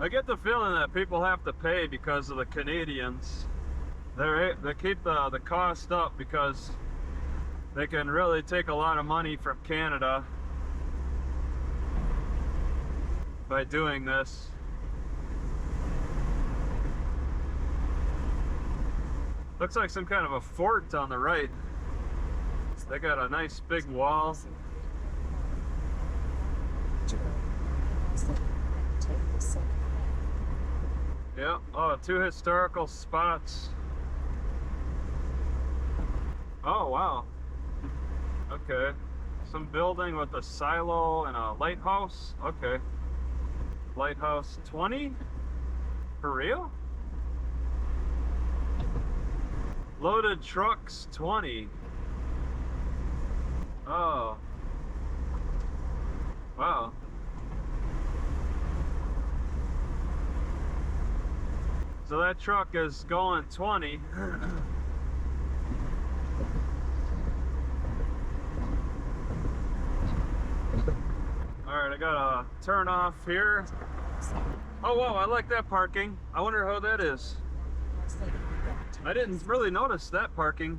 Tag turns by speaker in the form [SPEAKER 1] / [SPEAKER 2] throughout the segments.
[SPEAKER 1] I get the feeling that people have to pay because of the Canadians. They keep the cost up because they can really take a lot of money from Canada by doing this. Looks like some kind of a fort on the right. They got a nice big wall. Yeah, oh, 2 historical spots. Oh, wow. Okay. Some building with a silo and a lighthouse. Okay. Lighthouse 20? For real? Loaded trucks 20. Oh. Wow. So that truck is going 20. Alright, I gotta turn off here. Oh wow, I like that parking. I wonder how that is. I didn't really notice that parking.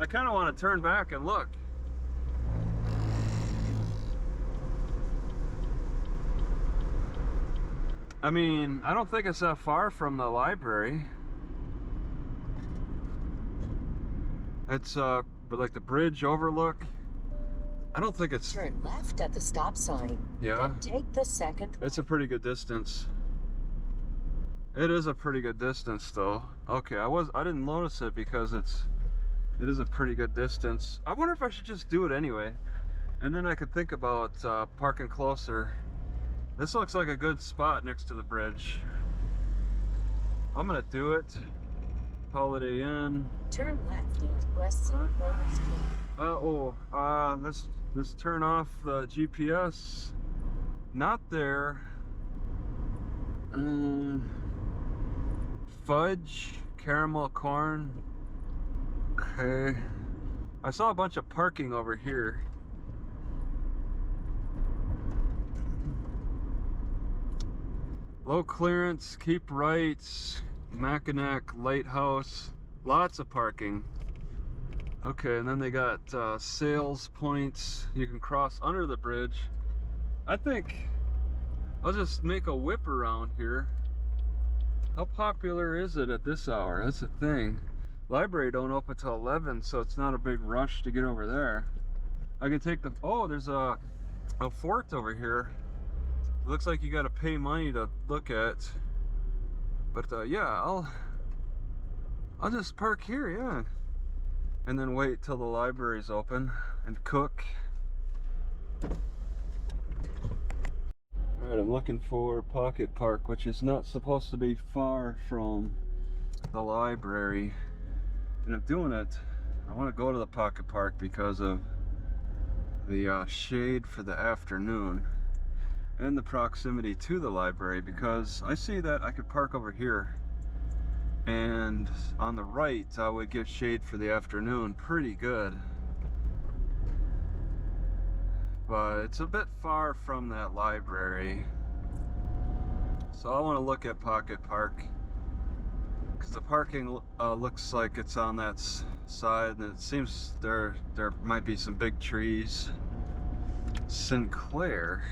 [SPEAKER 1] I kind of want to turn back and look. I mean, I don't think it's that far from the library. It's like the bridge overlook. I don't think it's...
[SPEAKER 2] Turn left at the stop sign.
[SPEAKER 1] Yeah.
[SPEAKER 2] Then take the second.
[SPEAKER 1] It's a pretty good distance. It is a pretty good distance though. Okay, I didn't notice it because it is a pretty good distance. I wonder if I should just do it anyway. And then I could think about parking closer. This looks like a good spot next to the bridge. I'm gonna do it. Holiday Inn.
[SPEAKER 2] Turn left at West
[SPEAKER 1] Let's turn off the GPS. Not there. Fudge, caramel corn. Okay. I saw a bunch of parking over here. Low clearance, keep right, Mackinac Lighthouse, lots of parking. Okay, and then they got sales points. You can cross under the bridge. I think I'll just make a whip around here. How popular is it at this hour? That's the thing. Library don't open till 11, so it's not a big rush to get over there. I can take the, oh, there's a fort over here. It looks like you gotta pay money to look at. But yeah, I'll just park here, yeah. And then wait till the library's open and cook. Alright, I'm looking for Pocket Park, which is not supposed to be far from the library. And I'm doing it, I want to go to the Pocket Park because of the shade for the afternoon and the proximity to the library, because I see that I could park over here and on the right I would get shade for the afternoon pretty good. But it's a bit far from that library, so I want to look at Pocket Park because the parking looks like it's on that side, and it seems there might be some big trees. Sinclair,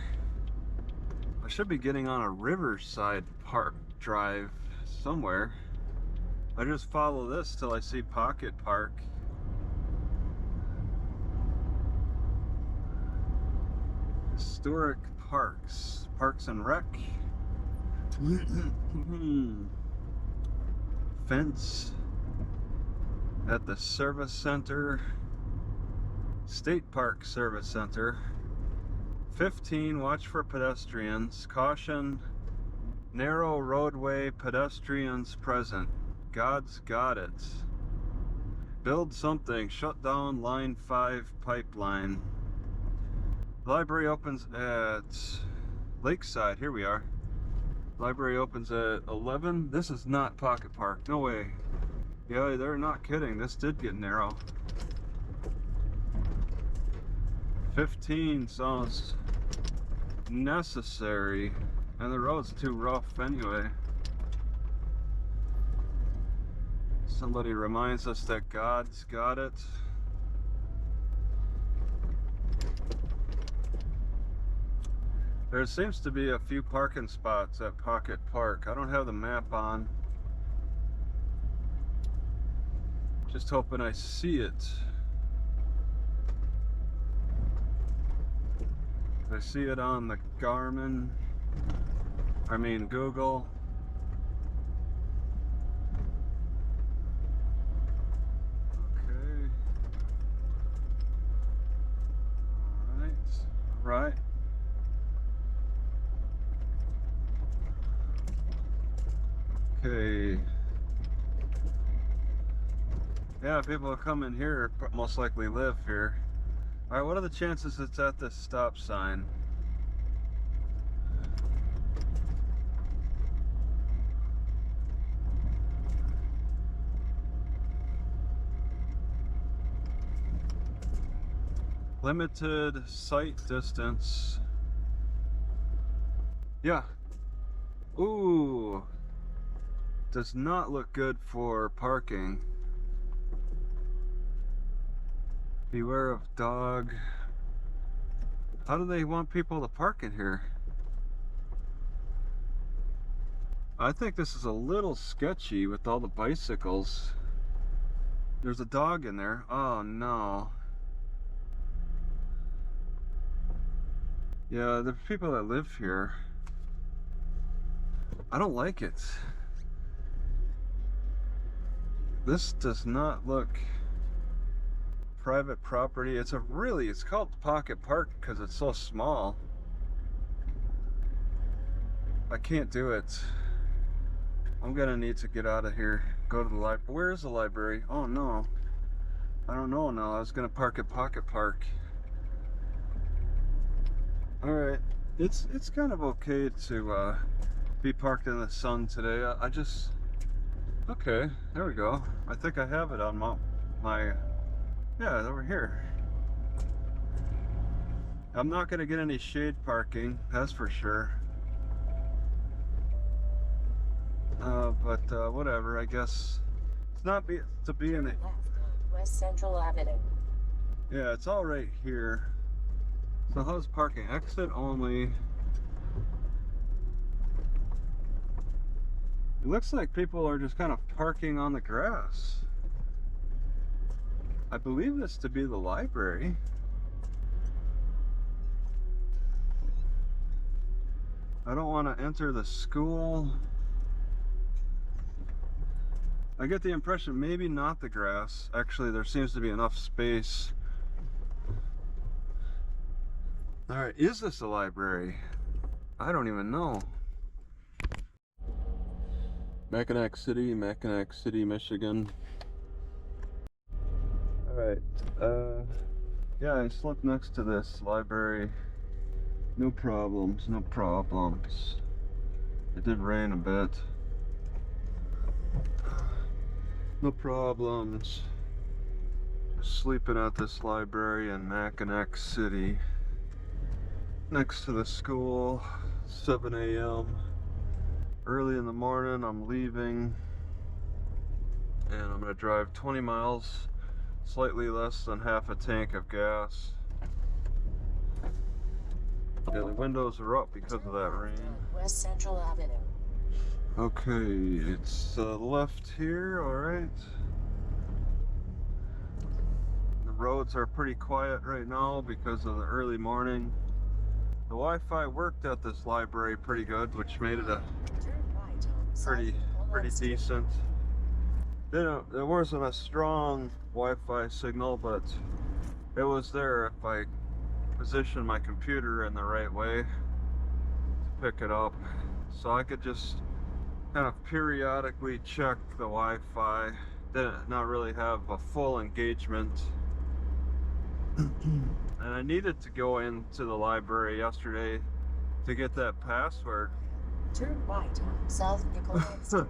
[SPEAKER 1] I should be getting on a Riverside Park drive somewhere. I just follow this till I see Pocket Park. Historic parks, Parks and Rec. Fence at the Service Center. State Park Service Center. 15, watch for pedestrians. Caution, narrow roadway, pedestrians present. God's got it. Build something, shut down line 5 pipeline. Library opens at Lakeside. Here we are. Library opens at 11. This is not Pocket Park. No way. Yeah, they're not kidding. This did get narrow. 15 sounds necessary. And the road's too rough anyway. Somebody reminds us that God's got it. There seems to be a few parking spots at Pocket Park. I don't have the map on. Just hoping I see it. I see it on the Garmin. I mean Google. Okay. All right. Okay. Yeah, people who come in here most likely live here. All right, what are the chances it's at this stop sign? Limited sight distance. Yeah. Ooh. Does not look good for parking. Beware of dog. How do they want people to park in here? I think this is a little sketchy with all the bicycles. There's a dog in there. Oh no. Yeah, the people that live here. I don't like it. This does not look private property. It's called Pocket Park because it's so small. I can't do it. I'm gonna need to get out of here. Go to the library. Where is the library? Oh no. I don't know now. I was gonna park at Pocket Park. Alright. It's kind of okay to be parked in the sun today. I just... Okay, there we go. I think I have it on my yeah, over here. I'm not gonna get any shade parking, that's for sure. But whatever, I guess. It's not to be in it.
[SPEAKER 2] West Central Avenue.
[SPEAKER 1] Yeah, it's all right here. So how's parking? Exit only. It looks like people are just kind of parking on the grass. I believe this to be the library. I don't want to enter the school. I get the impression maybe not the grass. Actually, there seems to be enough space. Alright, is this a library? I don't even know. Mackinac City, Michigan. Alright, yeah, I slept next to this library. No problems, no problems. It did rain a bit. No problems. Just sleeping at this library in Mackinac City. Next to the school, 7 a.m. Early in the morning, I'm leaving. And I'm gonna drive 20 miles, slightly less than half a tank of gas. Yeah, the windows are up because of that rain.
[SPEAKER 2] West Central Avenue.
[SPEAKER 1] Okay, it's left here, alright. The roads are pretty quiet right now because of the early morning. The Wi-Fi worked at this library pretty good, which made it a pretty decent. There wasn't a strong Wi-Fi signal, but it was there if I positioned my computer in the right way to pick it up. So I could just kind of periodically check the Wi-Fi. Didn't not really have a full engagement. And I needed to go into the library yesterday to get that password.
[SPEAKER 2] Turn right on South Nicolay.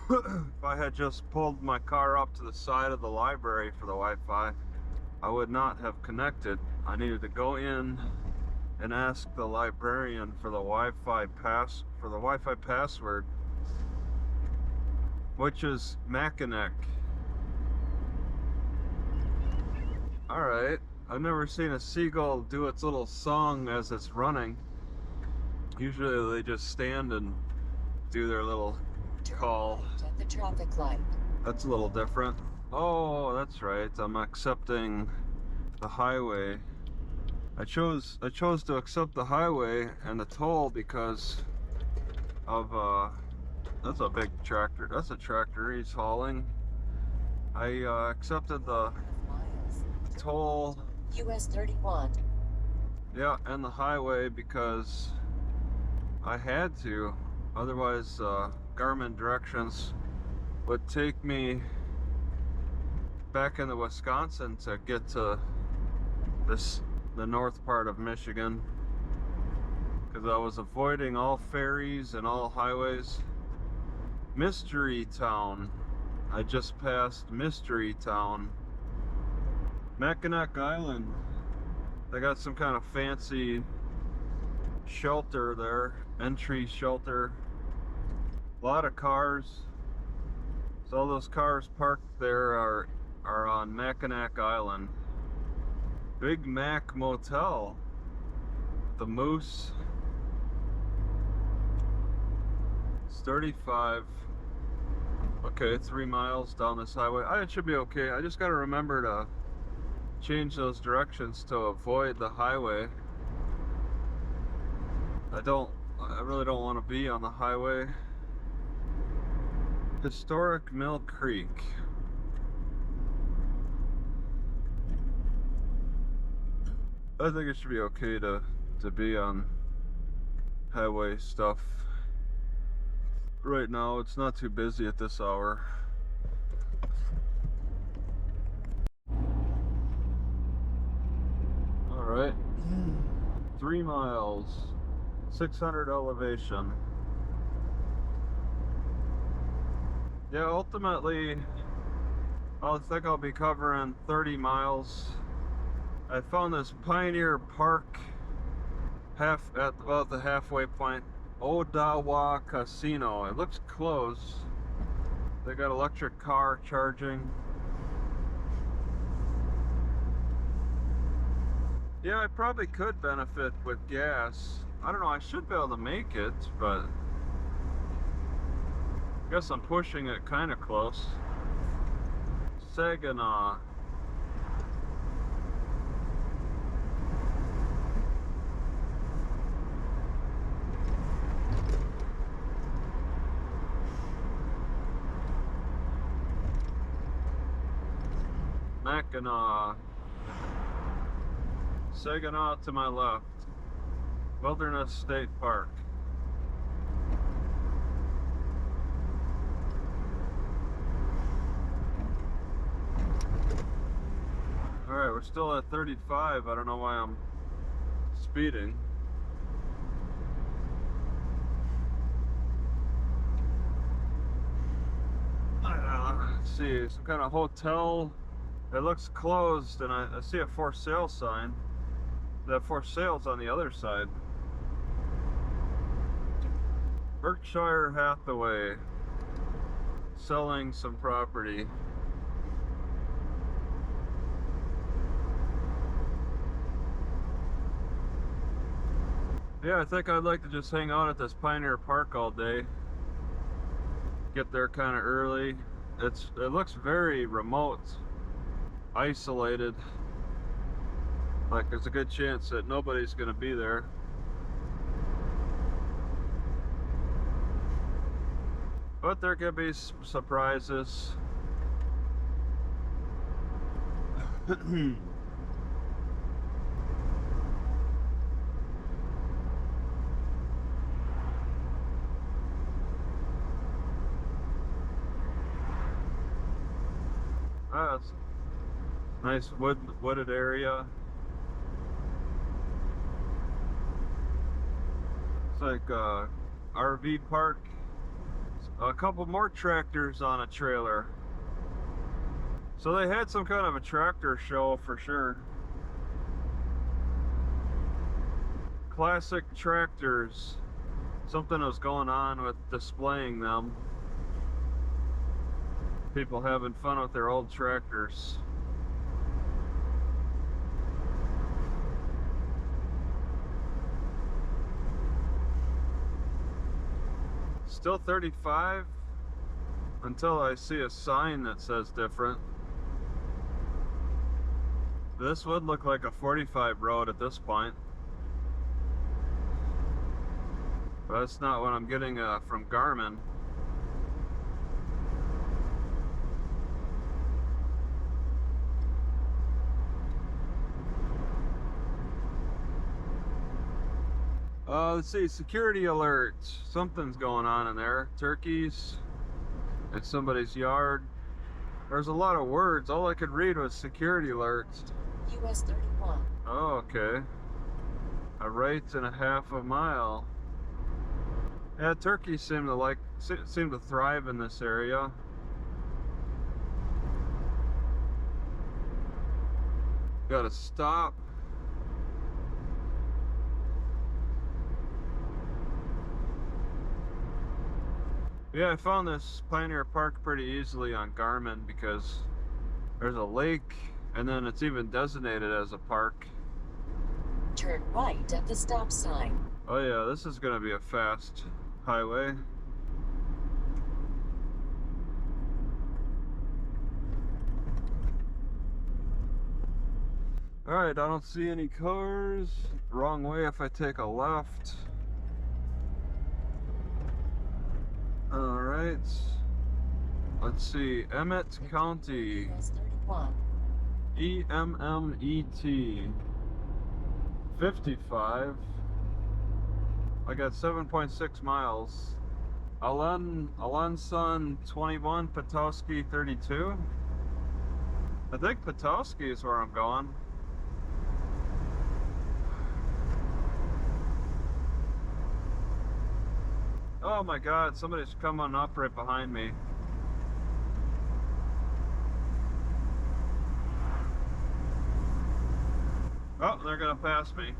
[SPEAKER 1] If I had just pulled my car up to the side of the library for the Wi-Fi, I would not have connected. I needed to go in and ask the librarian for the Wi-Fi password, which is Mackinac. All right, I've never seen a seagull do its little song as it's running. Usually they just stand and do their little call.
[SPEAKER 2] At the traffic light.
[SPEAKER 1] That's a little different. Oh, that's right. I'm accepting the highway. I chose to accept the highway and the toll because of that's a big tractor. That's a tractor he's hauling. I accepted the toll.
[SPEAKER 2] US 31.
[SPEAKER 1] Yeah, and the highway because I had to. Otherwise, Garmin directions would take me back into Wisconsin to get to the north part of Michigan, because I was avoiding all ferries and all highways. Mystery Town. I just passed Mystery Town. Mackinac Island. They got some kind of fancy shelter there, entry shelter. A lot of cars. So all those cars parked there are on Mackinac Island. Big Mac Motel. The Moose. It's 35. Okay, 3 miles down this highway. It should be okay. I just gotta remember to change those directions to avoid the highway. I really don't want to be on the highway. Historic Mill Creek. I think it should be okay to be on highway stuff. Right now, it's not too busy at this hour. All right, 3 miles, 600 elevation. Yeah, ultimately, I think I'll be covering 30 miles. I found this Pioneer Park at about the halfway point. Odawa Casino. It looks closed. They got electric car charging. Yeah, I probably could benefit with gas. I don't know, I should be able to make it, but I guess I'm pushing it kind of close. Saginaw. Mackinac. Saginaw to my left. Wilderness State Park. Alright, we're still at 35. I don't know why I'm speeding. Let's see, some kind of hotel. It looks closed, and I see a for sale sign. That for sale's on the other side. Berkshire Hathaway selling some property. Yeah, I think I'd like to just hang out at this Pioneer Park all day. Get there kind of early. It looks very remote, isolated. Like there's a good chance that nobody's gonna be there. But there could be surprises. That's nice wooded area. It's like a RV park. A couple more tractors on a trailer. So they had some kind of a tractor show for sure. classic tractors. Something was going on with displaying them. People having fun with their old tractors. Still 35 until I see a sign that says different. This would look like a 45 road at this point. But that's not what I'm getting from Garmin. Let's see, security alert. Something's going on in there. Turkeys in somebody's yard. There's a lot of words. All I could read was security alert.
[SPEAKER 2] US 31.
[SPEAKER 1] Oh, okay. A right and a half a mile. Yeah, turkeys seem to thrive in this area. Gotta stop. Yeah, I found this Pioneer Park pretty easily on Garmin because there's a lake and then it's even designated as a park.
[SPEAKER 2] Turn right at the stop sign.
[SPEAKER 1] Oh yeah, this is gonna be a fast highway. Alright, I don't see any cars. Wrong way if I take a left. Alright. Let's see. Emmett County.
[SPEAKER 2] US 31.
[SPEAKER 1] E-M-M-E-T. 55. I got 7.6 miles. Alanson 21, Petoskey 32. I think Petoskey is where I'm going. Oh my god, somebody's coming up right behind me. Oh, they're gonna pass me.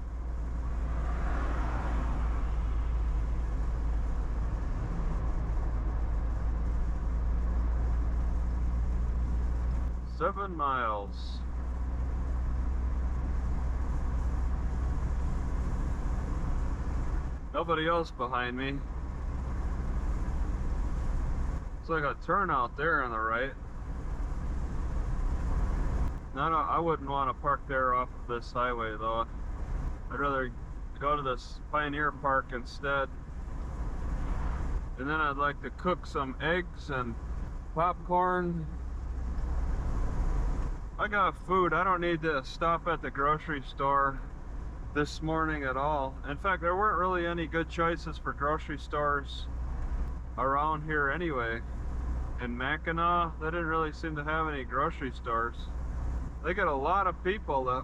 [SPEAKER 1] Seven miles. Nobody else behind me. It's like a turnout there on the right. No, I wouldn't want to park there off of this highway though. I'd rather go to this Pioneer Park instead. And then I'd like to cook some eggs and popcorn. I got food. I don't need to stop at the grocery store this morning at all. In fact, there weren't really any good choices for grocery stores around here anyway. In Mackinac, they didn't really seem to have any grocery stores. They get a lot of people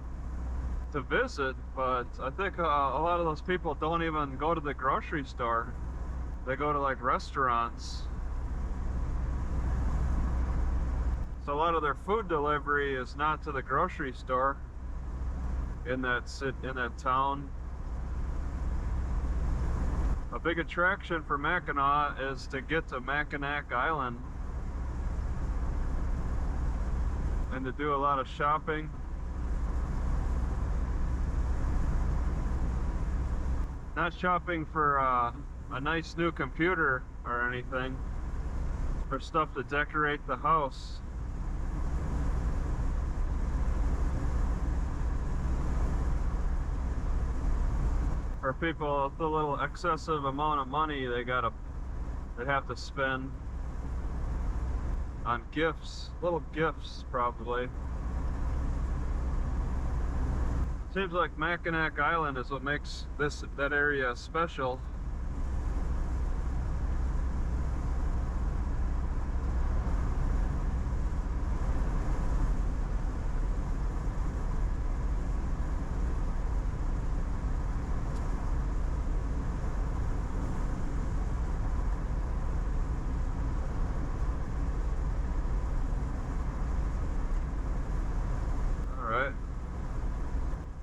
[SPEAKER 1] to visit, but I think a lot of those people don't even go to the grocery store. They go to like restaurants. So a lot of their food delivery is not to the grocery store in that town. A big attraction for Mackinac is to get to Mackinac Island and to do a lot of shopping. Not shopping for a nice new computer or anything, for stuff to decorate the house. For people with a little excessive amount of money they have to spend on gifts, little gifts probably. Seems like Mackinac Island is what makes that area special.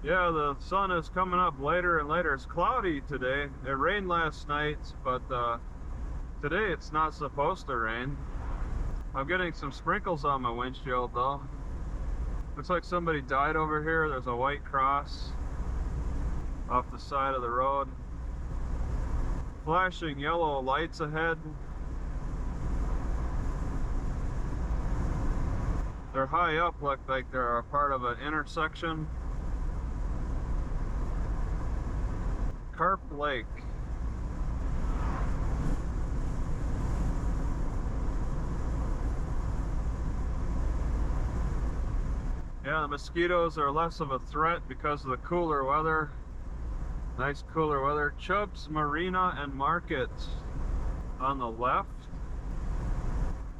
[SPEAKER 1] Yeah, the sun is coming up later and later. It's cloudy today. It rained last night, but today it's not supposed to rain. I'm getting some sprinkles on my windshield though. Looks like somebody died over here. There's a white cross off the side of the road. Flashing yellow lights ahead. They're high up, look like they're a part of an intersection. Carp Lake. Yeah, the mosquitoes are less of a threat because of the cooler weather. Nice cooler weather. Chubb's Marina and Market on the left.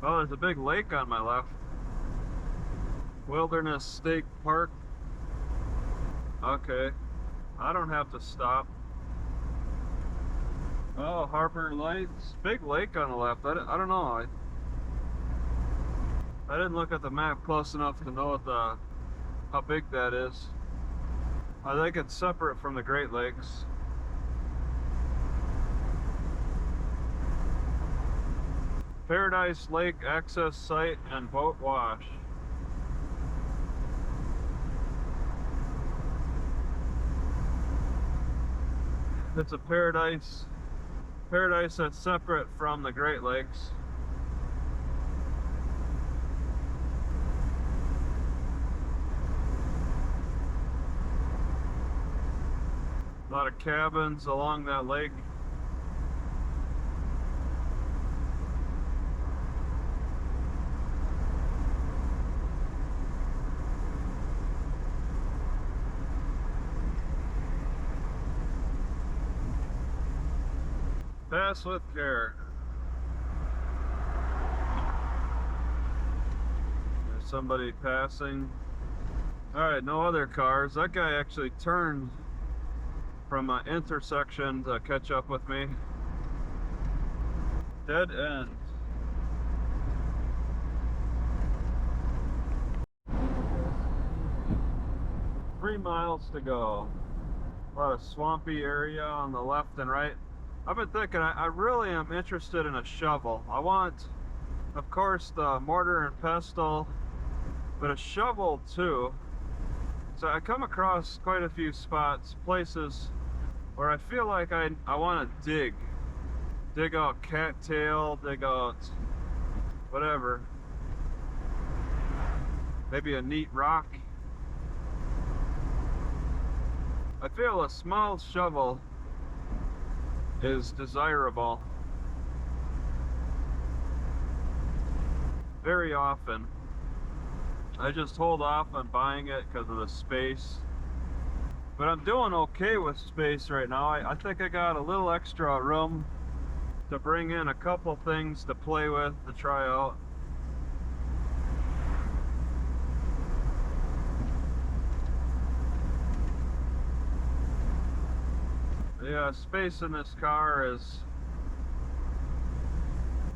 [SPEAKER 1] Oh, there's a big lake on my left. Wilderness State Park. Okay, I don't have to stop. Oh, Harbor Lights. Big lake on the left. I don't know. I didn't look at the map close enough to know what how big that is. I think it's separate from the Great Lakes. Paradise Lake Access Site and Boat Wash. It's a paradise that's separate from the Great Lakes. A lot of cabins along that lake. Pass with care. There's somebody passing. Alright, no other cars. That guy actually turned from an intersection to catch up with me. Dead end. Three miles to go. A lot of swampy area on the left and right. I've been thinking I really am interested in a shovel. I want, of course, the mortar and pestle, but a shovel too. So I come across quite a few spots, places where I feel like I want to dig out cattail, dig out whatever, maybe a neat rock. I feel a small shovel is desirable very often. I just hold off on buying it because of the space. But I'm doing okay with space right now. I think I got a little extra room to bring in a couple things to play with, to try out. Yeah, space in this car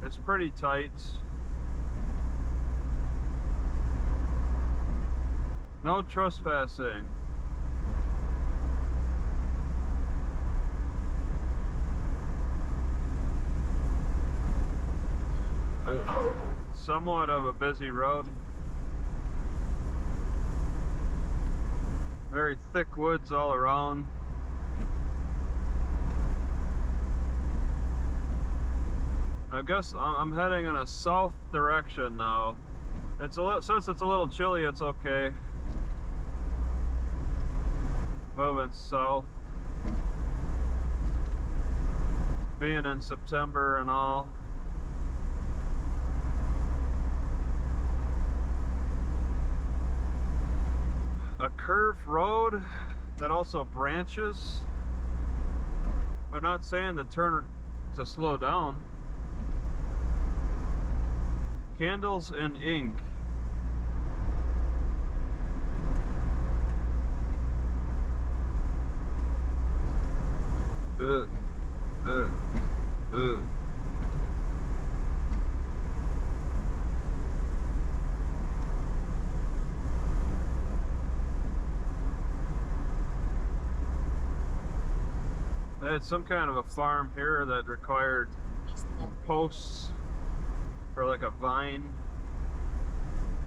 [SPEAKER 1] it's pretty tight. No trespassing. Somewhat of a busy road. Very thick woods all around. I guess I'm heading in a south direction now. Since it's a little chilly, it's okay. Moving south. Being in September and all. A curved road that also branches. I'm not saying to slow down. Candles and ink. They had some kind of a farm here that required posts for like a vine.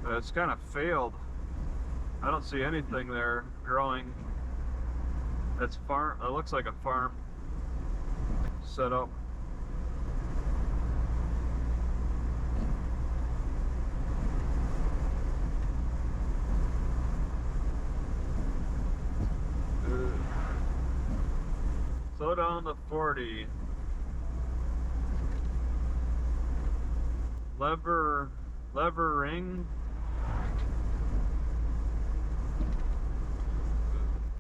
[SPEAKER 1] It's kind of failed. I don't see anything there growing. It's farm. It looks like a farm set up. Slow down to 40. Levering.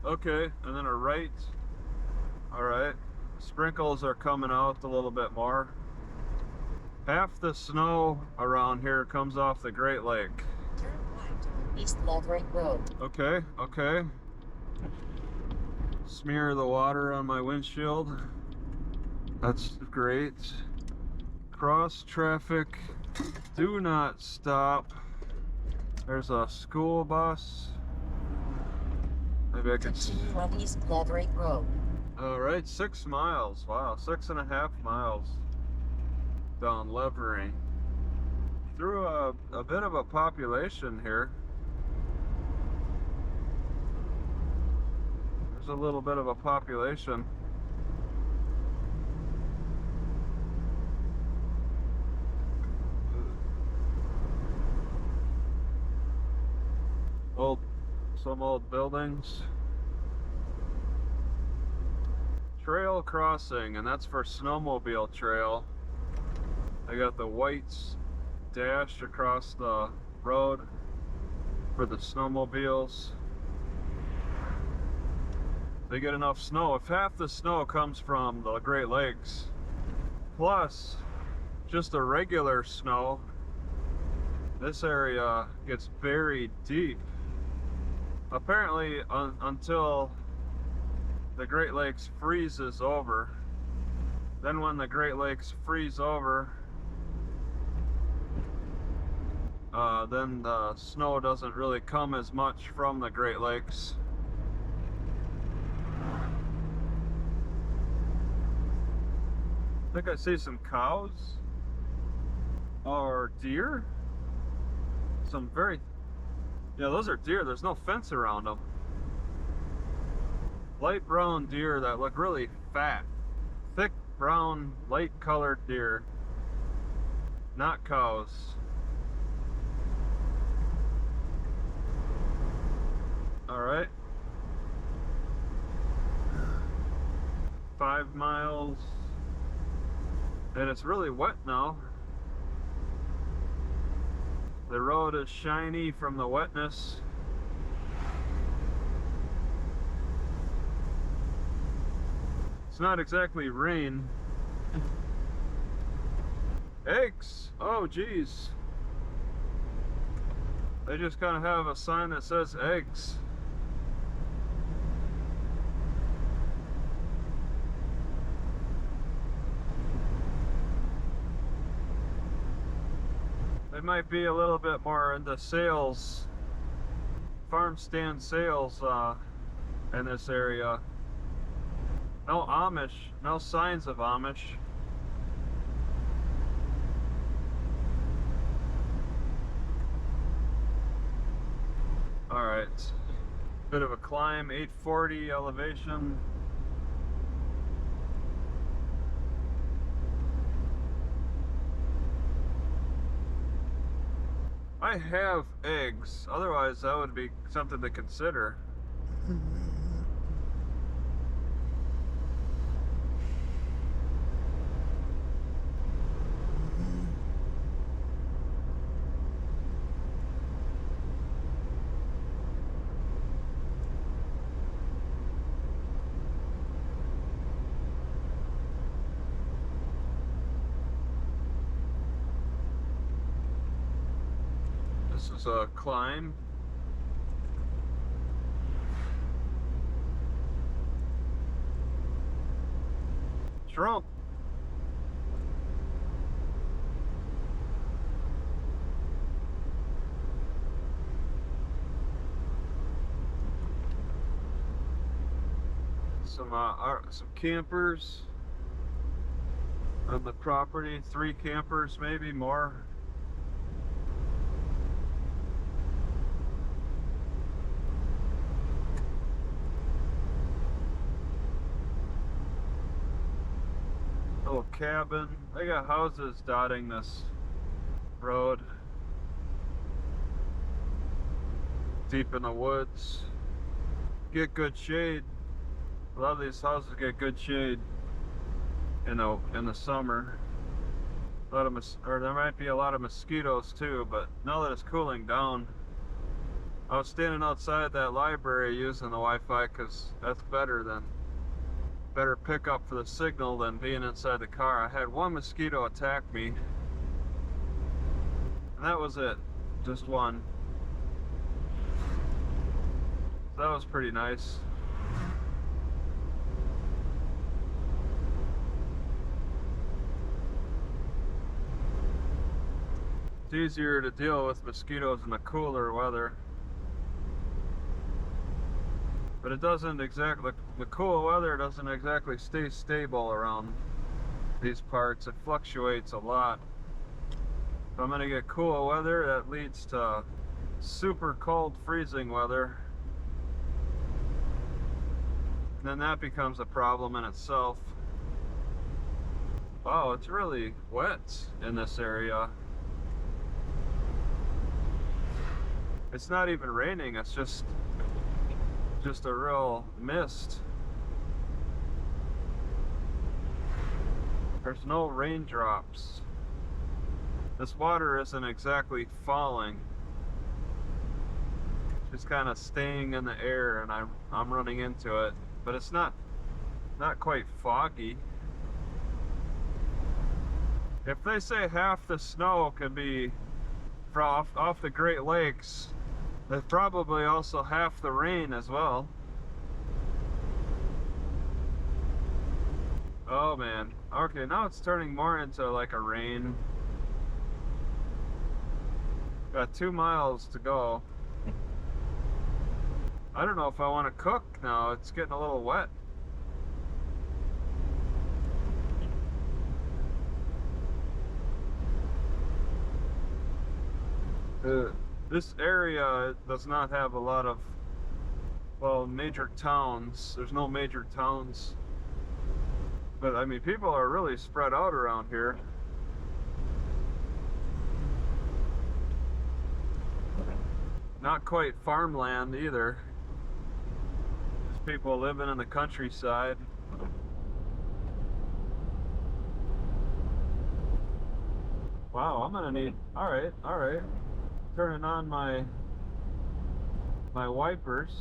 [SPEAKER 1] Okay, and then a right. All right. Sprinkles are coming out a little bit more. Half the snow around here comes off the Great Lake.
[SPEAKER 2] Turn right on East Levering Road.
[SPEAKER 1] Okay, okay. Smear the water on my windshield. That's great. Cross traffic. Do not stop. There's a school bus. Maybe I can see.
[SPEAKER 2] Continue on East Levering Road.
[SPEAKER 1] All right, 6 miles. Wow, 6.5 miles down Levering. Through a bit of a population here. There's a little bit of a population. Some old buildings. Trail crossing, and that's for snowmobile trail. They got the whites dashed across the road for the snowmobiles. They get enough snow. If half the snow comes from the Great Lakes, plus just the regular snow, this area gets buried deep. Apparently, until the Great Lakes freezes over. Then when the Great Lakes freeze over, then the snow doesn't really come as much from the Great Lakes. I think I see some cows or deer. Some very, yeah, those are deer. There's no fence around them. Light brown deer that look really fat. Thick brown, light colored deer. Not cows. All right. 5 miles. And it's really wet now. The road is shiny from the wetness. It's not exactly rain. Eggs! Oh geez. They just kind of have a sign that says eggs. They might be a little bit more into sales, farm stand sales in this area. No Amish, no signs of Amish. All right, bit of a climb, 840 elevation. I have eggs, otherwise that would be something to consider. This is a climb. Trump. Some campers on the property. 3 campers, maybe more. Little cabin. They got houses dotting this road. Deep in the woods. Get good shade. A lot of these houses get good shade in the summer. A lot of there might be a lot of mosquitoes too, but now that it's cooling down, I was standing outside that library using the Wi-Fi because that's better pickup for the signal than being inside the car. I had one mosquito attack me, and that was it. Just one. So that was pretty nice. It's easier to deal with mosquitoes in the cooler weather. But it doesn't exactly, the cool weather doesn't exactly stay stable around these parts. It fluctuates a lot. If I'm going to get cool weather, that leads to super cold, freezing weather. And then that becomes a problem in itself. Wow, it's really wet in this area. It's not even raining, it's just a real mist. There's no raindrops. This water isn't exactly falling. It's kind of staying in the air, and I'm running into it. But it's not quite foggy. If they say half the snow can be off the Great Lakes, there's probably also half the rain as well. Oh man. Okay, now it's turning more into like a rain. Got 2 miles to go. I don't know if I want to cook now. It's getting a little wet. This area does not have a lot of, well, major towns. There's no major towns. But I mean, people are really spread out around here. Not quite farmland either. There's people living in the countryside. Wow, I'm gonna need, all right. Turning on my wipers.